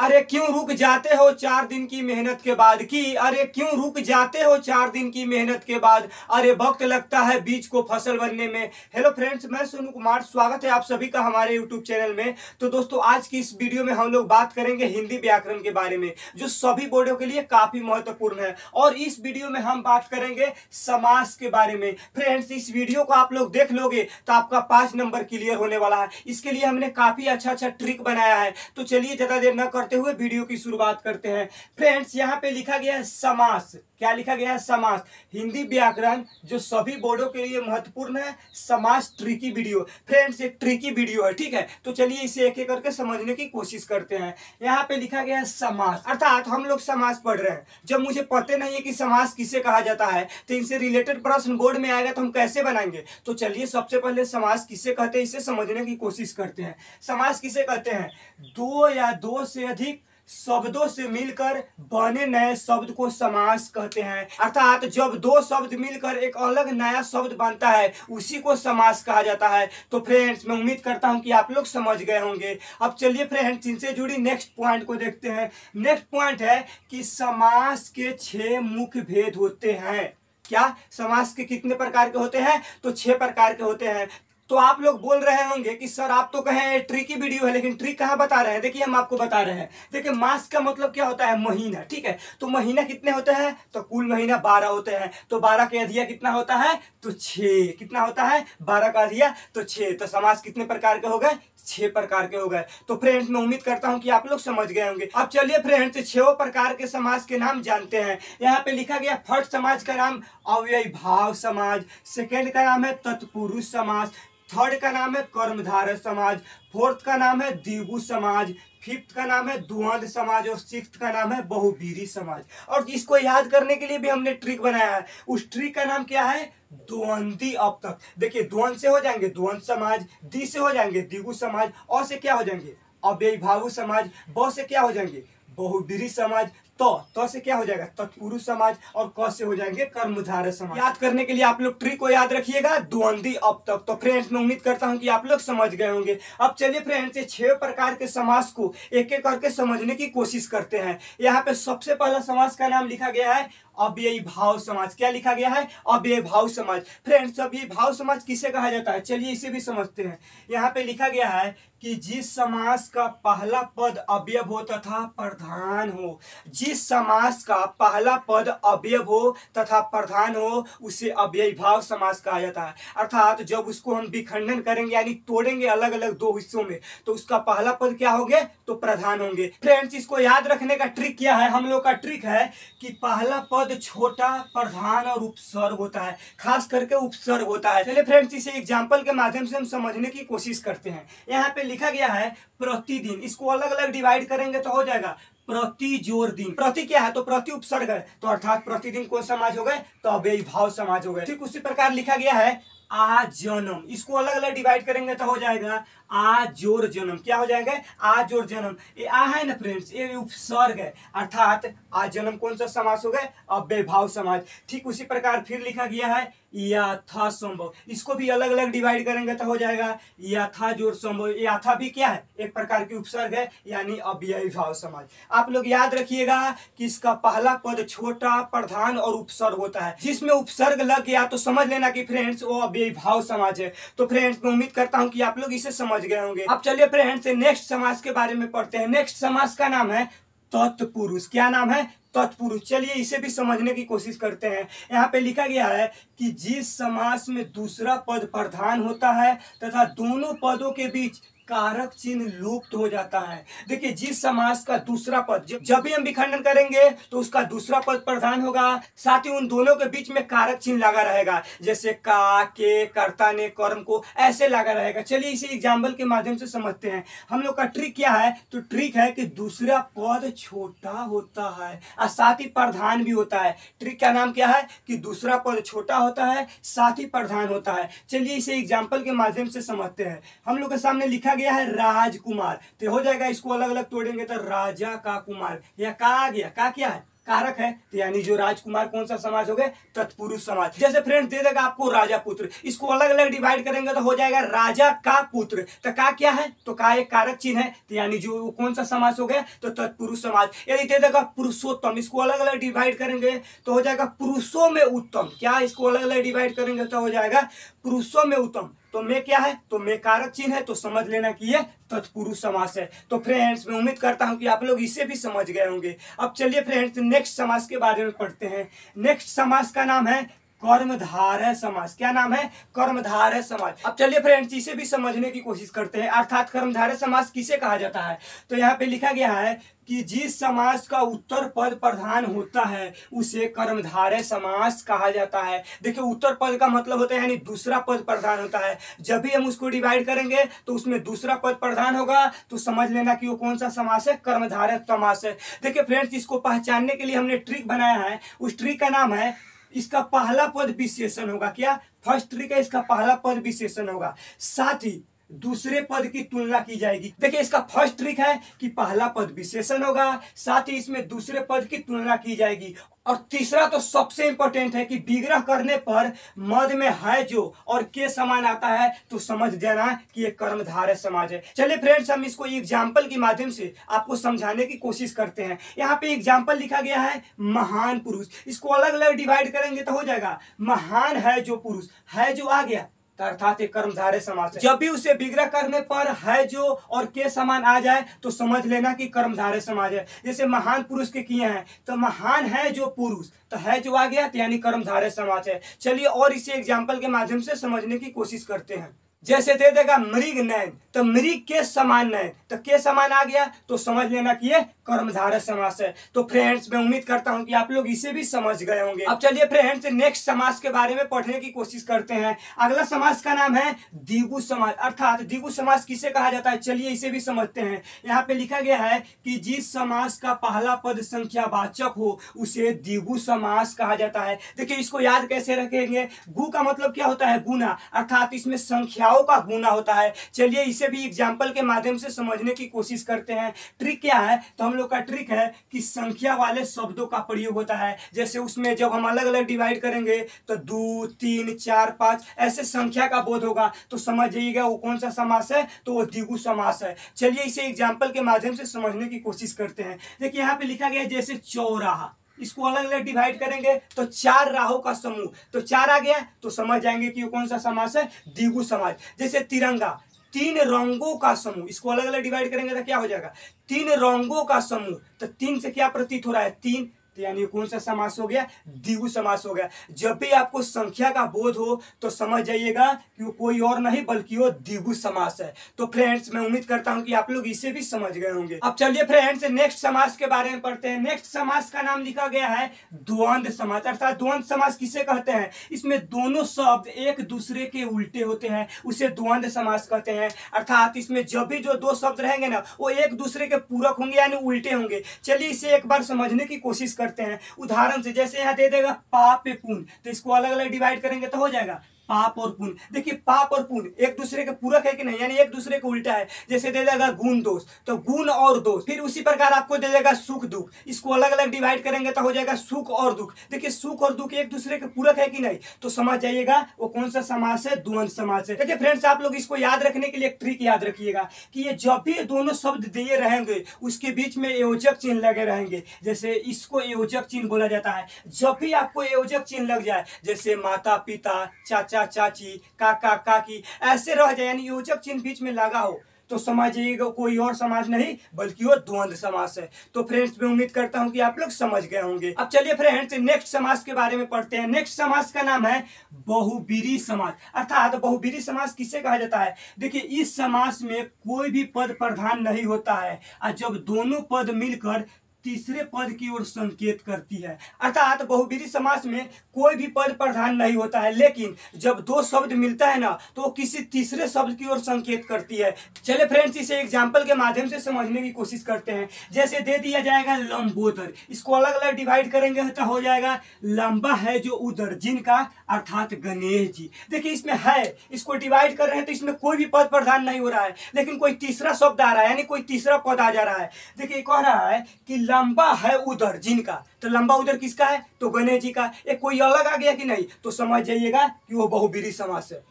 अरे क्यों रुक जाते हो 4 दिन की मेहनत के बाद की, अरे क्यों रुक जाते हो 4 दिन की मेहनत के बाद, अरे वक्त लगता है बीज को फसल बनने में। हेलो फ्रेंड्स, मैं सोनू कुमार, स्वागत है आप सभी का हमारे यूट्यूब चैनल में। तो दोस्तों, आज की इस वीडियो में हम लोग बात करेंगे हिंदी व्याकरण के बारे में, जो सभी बोर्डों के लिए काफी महत्वपूर्ण है। और इस वीडियो में हम बात करेंगे समास के बारे में। फ्रेंड्स, इस वीडियो को आप लोग देख लोगे तो आपका 5 नंबर क्लियर होने वाला है। इसके लिए हमने काफी अच्छा ट्रिक बनाया है। तो चलिए ज्यादा देर न करते हुए वीडियो की शुरुआत करते हैं। फ्रेंड्स, यहाँ पे लिखा गया है समास। क्या लिखा गया है? समास। हिंदी व्याकरण जो सभी बोर्डों के लिए महत्वपूर्ण है। समास ट्रिकी वीडियो। फ्रेंड्स, एक ट्रिकी वीडियो है, ठीक है। तो चलिए इसे एक एक करके समझने की कोशिश करते हैं। यहाँ पे लिखा गया है समास, अर्थात हम लोग समास पढ़ रहे हैं। जब मुझे पता नहीं है कि समास किसे कहा जाता है, तो इनसे रिलेटेड प्रश्न बोर्ड में आएगा तो हम कैसे बनाएंगे। तो चलिए सबसे पहले समास किसे कहते हैं इसे समझने की कोशिश करते हैं। समास किसे कहते हैं? दो या दो से अधिक शब्दों से मिलकर बने नए शब्द को समास कहते हैं। अर्थात जब दो शब्द मिलकर एक अलग नया शब्द बनता है, उसी को समास कहा जाता है। तो फ्रेंड्स, मैं उम्मीद करता हूं कि आप लोग समझ गए होंगे। अब चलिए फ्रेंड्स, इनसे जुड़ी नेक्स्ट पॉइंट को देखते हैं। नेक्स्ट पॉइंट है कि समास के 6 मुख्य भेद होते हैं। क्या? समास के कितने प्रकार के होते हैं? तो 6 प्रकार के होते हैं। तो आप लोग बोल रहे होंगे कि सर आप तो कहें ट्रिक की वीडियो है, लेकिन ट्रिक कहाँ बता रहे हैं? देखिए, हम आपको बता रहे हैं। देखिए, मास का मतलब क्या होता है? महीना, ठीक है। तो महीना कितने होते हैं? तो कुल महीना 12 होते हैं। तो 12 के अधिया कितना होता है? तो 6। कितना होता है? 12 का अधिया तो 6। तो समास कितने प्रकार के हो गए? 6 प्रकार के हो गए। तो फ्रेंड्स, मैं उम्मीद करता हूं कि आप लोग समझ गए होंगे। अब चलिए फ्रेंड्स, 6 प्रकार के समास के नाम जानते हैं। यहाँ पे लिखा गया फर्स्ट समाज का नाम अव्ययी भाव समाज, सेकेंड का नाम है तत्पुरुष समाज, थर्ड का नाम है कर्मधारय समाज, फोर्थ का नाम है द्विगु समाज, फिफ्थ का नाम है द्वंद्व समाज और सिक्स्थ का नाम है बहुव्रीहि समाज। और इसको याद करने के लिए भी हमने ट्रिक बनाया है। उस ट्रिक का नाम क्या है? द्वंद्वी अब तक। देखिए, द्वंद्व से हो जाएंगे द्वंद्व समाज, दी से हो जाएंगे द्विगु समाज, और से क्या हो जाएंगे? अव्ययी भाव समाज, ब से क्या हो जाएंगे? बहुव्रीहि समाज, तो से क्या हो जाएगा? तत्पुरुष समाज, और क से हो जाएंगे कर्मधारय समाज। याद करने के लिए आप लोग ट्रिक को याद रखिएगा, द्वंद्वी अब तक। तो फ्रेंड्स, मैं उम्मीद करता हूं कि आप लोग समझ गए होंगे। अब चलिए फ्रेंड्स, ये 6 प्रकार के समास को एक एक करके समझने की कोशिश करते हैं। यहाँ पे सबसे पहला समास का नाम लिखा गया है अव्ययी भाव समाज। क्या लिखा गया है? अव्ययी भाव समाज। फ्रेंड्स, अव्ययी भाव समाज किसे कहा जाता है? चलिए इसे भी समझते हैं। यहाँ पे लिखा गया है कि जिस समास का पहला पद अवयव हो तथा प्रधान हो, जिस समास का पहला पद अवयव हो तथा प्रधान हो, उसे अव्ययी भाव समास कहा जाता है। अर्थात जब उसको हम विखंडन करेंगे, यानी तोड़ेंगे अलग अलग दो हिस्सों में, तो उसका पहला पद क्या होंगे? तो प्रधान होंगे। फ्रेंड्स, इसको याद रखने का ट्रिक क्या है? हम लोग का ट्रिक है कि पहला पद छोटा, प्रधान और उपसर्ग होता है, खास करके उपसर्ग होता है। चलिए फ्रेंड्स, इसे एग्जांपल के माध्यम से हम समझने की कोशिश करते हैं। यहाँ पे लिखा गया है प्रतिदिन। इसको अलग अलग डिवाइड करेंगे तो हो जाएगा प्रति जोर दिन। प्रति क्या है? तो प्रति उपसर्ग है, तो अर्थात प्रतिदिन कौन समाज हो गए? तो अव्ययी भाव समाज हो गए। ठीक उसी प्रकार लिखा गया है आ जन्म। इसको अलग अलग डिवाइड करेंगे तो हो जाएगा आ जोर जन्म। क्या हो जाएगा? आ जोर जन्म। ये आ है ना फ्रेंड्स, ये उपसर्ग है, अर्थात आ जन्म कौन सा समास हो गए? अव्ययी भाव समाज। ठीक उसी प्रकार फिर लिखा गया है यथा संभव। इसको भी अलग अलग डिवाइड करेंगे तो हो जाएगा यथा जोर संभव। यथा भी क्या है? एक प्रकार की उपसर्ग है, यानी अव्ययी भाव समाज। आप लोग याद रखिएगा कि इसका पहला पद छोटा, प्रधान और उपसर्ग होता है। जिसमें उपसर्ग लग गया तो समझ लेना कि फ्रेंड्स वो अव्ययी भाव समाज है। तो फ्रेंड्स, मैं उम्मीद करता हूं कि आप लोग इसे समझ गए होंगे। अब चलिए फ्रेंड्स, नेक्स्ट समास के बारे में पढ़ते हैं। नेक्स्ट समास का नाम है तत्पुरुष। क्या नाम है? तत्पुरुष। चलिए इसे भी समझने की कोशिश करते हैं। यहाँ पे लिखा गया है कि जिस समास में दूसरा पद प्रधान होता है तथा दोनों पदों के बीच कारक चिन्ह लुप्त हो जाता है। देखिए, जिस समास का दूसरा पद जब भी हम विखंडन करेंगे तो उसका दूसरा पद प्रधान होगा, साथ ही उन दोनों के बीच में कारक चिन्ह लगा रहेगा, जैसे का, के, कर्ता ने, कर्म को, ऐसे लगा रहेगा। चलिए इसे एग्जाम्पल के माध्यम से समझते हैं। हम लोग का ट्रिक क्या है? तो ट्रिक है कि दूसरा पद छोटा होता है और साथ ही प्रधान भी होता है। ट्रिक का नाम क्या है? कि दूसरा पद छोटा होता है, साथ ही प्रधान होता है। चलिए इसे एग्जाम्पल के माध्यम से समझते हैं। हम लोग के सामने लिखा गया है राजकुमार, तो हो जाएगा, इसको अलग अलग तोड़ेंगे तो राजा का कुमार। या का आ गया, का क्या है? कारक है, तो यानी जो राजकुमार कौन सा समाज हो गया, तत्पुरुष समाज। जैसे फ्रेंड्स दे देगा आपको राजा पुत्र, इसको अलग अलग डिवाइड करेंगे तो हो जाएगा राजा का पुत्र। तो का क्या है, तो का एक कारक चिन्ह है, तो यानी जो कौन सा समाज हो गया, तो तत्पुरुष समाज। यदि दे देगा पुरुषोत्तम, इसको अलग अलग डिवाइड करेंगे तो हो जाएगा पुरुषों में उत्तम। क्या, इसको अलग अलग डिवाइड करेंगे तो हो जाएगा पुरुषों में उत्तम। तो मैं क्या है, तो मैं कारक चिन्ह है, तो समझ लेना कि ये तत्पुरुष समास है। तो फ्रेंड्स मैं उम्मीद करता हूं कि आप लोग इसे भी समझ गए होंगे। अब चलिए फ्रेंड्स नेक्स्ट समास के बारे में पढ़ते हैं। नेक्स्ट समास का नाम है कर्मधारय समास। क्या नाम है, कर्मधारय समास। अब चलिए फ्रेंड्स इसे भी समझने की कोशिश करते हैं, अर्थात कर्मधारय समास किसे कहा जाता है। तो यहाँ पे लिखा गया है कि जिस समास का उत्तर पद प्रधान होता है उसे कर्मधारय समास कहा जाता है। देखिए उत्तर पद का मतलब होता है यानी दूसरा पद प्रधान होता है। जब भी हम उसको डिवाइड करेंगे तो उसमें दूसरा पद प्रधान होगा, तो समझ लेना कि वो कौन सा समास है, कर्मधारय समास है। देखिए फ्रेंड्स इसको पहचानने के लिए हमने ट्रिक बनाया है, उस ट्रिक का नाम है इसका पहला पद विशेषण होगा। क्या, फर्स्ट ट्रिक है, इसका पहला पद विशेषण होगा, साथ ही दूसरे पद की तुलना की जाएगी। देखिए इसका फर्स्ट ट्रिक है कि पहला पद विशेषण होगा, साथ ही इसमें दूसरे पद की तुलना की जाएगी। और तीसरा तो सबसे इंपॉर्टेंट है कि विग्रह करने पर मद में है जो और के समान आता है तो समझ देना कि ये कर्मधारय समाज है। चलिए फ्रेंड्स हम इसको एग्जाम्पल के माध्यम से आपको समझाने की कोशिश करते हैं। यहाँ पे एग्जाम्पल लिखा गया है महान पुरुष, इसको अलग अलग डिवाइड करेंगे तो हो जाएगा महान है जो पुरुष, है जो आ गया तो अर्थात एक कर्मधारय समास है। जब भी उसे विग्रह करने पर है जो और के समान आ जाए तो समझ लेना कि कर्मधारय समास है। जैसे महान पुरुष के किए हैं तो महान है जो पुरुष, तो है जो आ गया तो यानी कर्मधारय समास है। चलिए और इसे एग्जाम्पल के माध्यम से समझने की कोशिश करते हैं। जैसे दे देगा मृग नयन, तो मृग के समान नयन, तो के समान आ गया तो समझ लेना कि ये कर्मधारय समास है। तो फ्रेंड्स मैं उम्मीद करता हूं कि आप लोग इसे भी समझ गए होंगे। अब चलिए फ्रेंड्स नेक्स्ट समास के बारे में पढ़ने की कोशिश करते हैं। अगला समास का नाम है द्विगु समास, अर्थात द्विगु समास किसे कहा जाता है, चलिए इसे भी समझते हैं। यहाँ पे लिखा गया है कि जिस समास का पहला पद संख्यावाचक हो उसे द्विगु समास कहा जाता है। देखिए इसको याद कैसे रखेंगे, गु का मतलब क्या होता है, गुना, अर्थात इसमें संख्या का गुना होता है। चलिए इसे भी एग्जाम्पल के माध्यम से समझने की कोशिश करते हैं। ट्रिक क्या है, तो हम लोग का ट्रिक है कि संख्या वाले शब्दों का प्रयोग होता है। जैसे उसमें जब हम अलग अलग डिवाइड करेंगे तो 2, 3, 4, 5 ऐसे संख्या का बोध होगा तो समझ जाइएगा वो कौन सा समास है, तो वो द्विगु समास है। चलिए इसे एग्जाम्पल के माध्यम से समझने की कोशिश करते हैं। देखिए यहाँ पे लिखा गया है जैसे चौराहा, इसको अलग अलग डिवाइड करेंगे तो 4 राहों का समूह, तो 4 आ गया तो समझ जाएंगे कि वो कौन सा समास है, द्विगु समास। जैसे तिरंगा, 3 रंगों का समूह, इसको अलग अलग डिवाइड करेंगे तो क्या हो जाएगा, 3 रंगों का समूह, तो 3 से क्या प्रतीत हो रहा है, 3, तो यानी कौन सा समास हो गया, द्विगु समास हो गया। जब भी आपको संख्या का बोध हो तो समझ जाइएगा कि वो कोई और नहीं बल्कि वो द्विगु समास है। तो फ्रेंड्स मैं उम्मीद करता हूं कि आप लोग इसे भी समझ गए होंगे। अब चलिए फ्रेंड्स नेक्स्ट समास के बारे में पढ़ते हैं। नेक्स्ट समास का नाम लिखा गया है द्वंद्व समास, अर्थात द्वंद्व समास किसे कहते हैं, इसमें दोनों शब्द एक दूसरे के उल्टे होते हैं, उसे द्वंद्व समास कहते हैं। अर्थात इसमें जब भी जो दो शब्द रहेंगे ना वो एक दूसरे के पूरक होंगे यानी उल्टे होंगे। चलिए इसे एक बार समझने की कोशिश करते हैं उदाहरण से। जैसे यहाँ दे देगा पाप पे पुण्य, तो इसको अलग अलग डिवाइड करेंगे तो हो जाएगा पाप और पुण्य। देखिए पाप और पुण्य एक दूसरे के पूरक है कि नहीं, यानी एक दूसरे को उल्टा है। जैसे दे देगा गुण दोष, तो गुण और दोष। फिर उसी प्रकार आपको दे देगा सुख दुख, इसको अलग अलग डिवाइड करेंगे तो हो जाएगा सुख और दुख। देखिए सुख और दुख एक दूसरे के पूरक है कि नहीं, तो समझ जाइएगा वो कौन सा समास है, द्वंद्व समास है। देखिए फ्रेंड्स आप लोग इसको याद रखने के लिए एक ट्रिक याद रखिएगा कि ये जब भी दोनों शब्द दिए रहेंगे उसके बीच में योजक चिन्ह लगे रहेंगे। जैसे इसको योजक चिन्ह बोला जाता है। जब भी आपको योजक चिन्ह लग जाए, जैसे माता पिता, चाचा चाची, काका काकी ऐसे रह जाए यानी योजक चिन्ह बीच में लगा हो तो समझिएगा कोई और समास नहीं बल्कि वो द्वंद्व समास है। तो फ्रेंड्स मैं उम्मीद करता हूं कि आप लोग समझ गए होंगे। अब चलिए फ्रेंड्स नेक्स्ट समास के बारे में पढ़ते हैं। नेक्स्ट समास का नाम है बहुब्रीहि समास, अर्थात बहुब्रीहि समास किसे कहा जाता है। देखिए इस समास में कोई भी पद प्रधान नहीं होता है और जब दोनों पद मिलकर तीसरे पद की ओर संकेत करती है। अर्थात बहुब्रीहि समास में कोई भी पद प्रधान नहीं होता है, लेकिन जब दो शब्द मिलता है ना तो वो किसी तीसरे शब्द की ओर संकेत करती है। चलिए फ्रेंड्स इसे एग्जाम्पल के माध्यम से समझने की कोशिश करते हैं। जैसे दे दिया जाएगा लंबोदर, इसको अलग अलग डिवाइड करेंगे तो हो जाएगा लंबा है जो उदर जिनका, अर्थात गणेश जी। देखिए इसमें है, इसको डिवाइड कर रहे हैं तो इसमें कोई भी पद प्रधान नहीं हो रहा है, लेकिन कोई तीसरा शब्द आ रहा है यानी कोई तीसरा पद आ जा रहा है। देखिए कह रहा है कि लंबा है उधर जिनका, तो लंबा उधर किसका है? तो गणेश जी का। एक कोई अलग आ गया कि नहीं, तो समझ जाइएगा कि वो बहुब्रीहि समास है।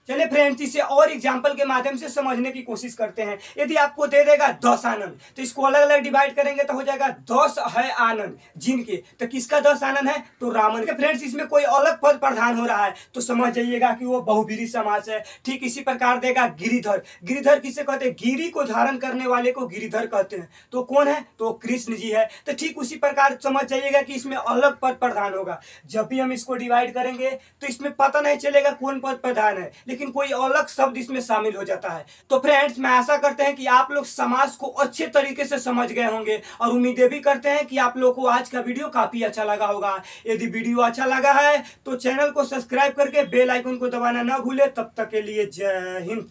चलिए फ्रेंड्स, इसे और एग्जाम्पल के माध्यम से समझने की कोशिश करते हैं। यदि आपको दे देगा 10 आनंद, तो इसको अलग अलग डिवाइड करेंगे तो हो जाएगा 10 है आनंद जिनके, तो किसका 10 आनंद है? तो रावण के। फ्रेंड्स, इसमें कोई अलग पद प्रधान हो रहा है तो समझ जाइएगा कि वो बहुब्रीहि समास है। ठीक इसी प्रकार देगा गिरिधर। गिरिधर किसे कहते हैं? गिरी को धारण करने वाले को गिरिधर कहते हैं। तो कौन है? तो कृष्ण जी है। तो ठीक उसी प्रकार समझ जाइएगा कि इसमें अलग पद प्रधान होगा। जब भी हम इसको डिवाइड करेंगे तो इसमें पता नहीं चलेगा कौन पद प्रधान है, लेकिन कोई अलग शब्द इसमें शामिल हो जाता है। तो फ्रेंड्स, मैं आशा करते हैं कि आप लोग समास को अच्छे तरीके से समझ गए होंगे और उम्मीदें भी करते हैं कि आप लोगों को आज का वीडियो काफी अच्छा लगा होगा। यदि वीडियो अच्छा लगा है तो चैनल को सब्सक्राइब करके बेल आइकन को दबाना ना भूले। तब तक के लिए जय हिंद।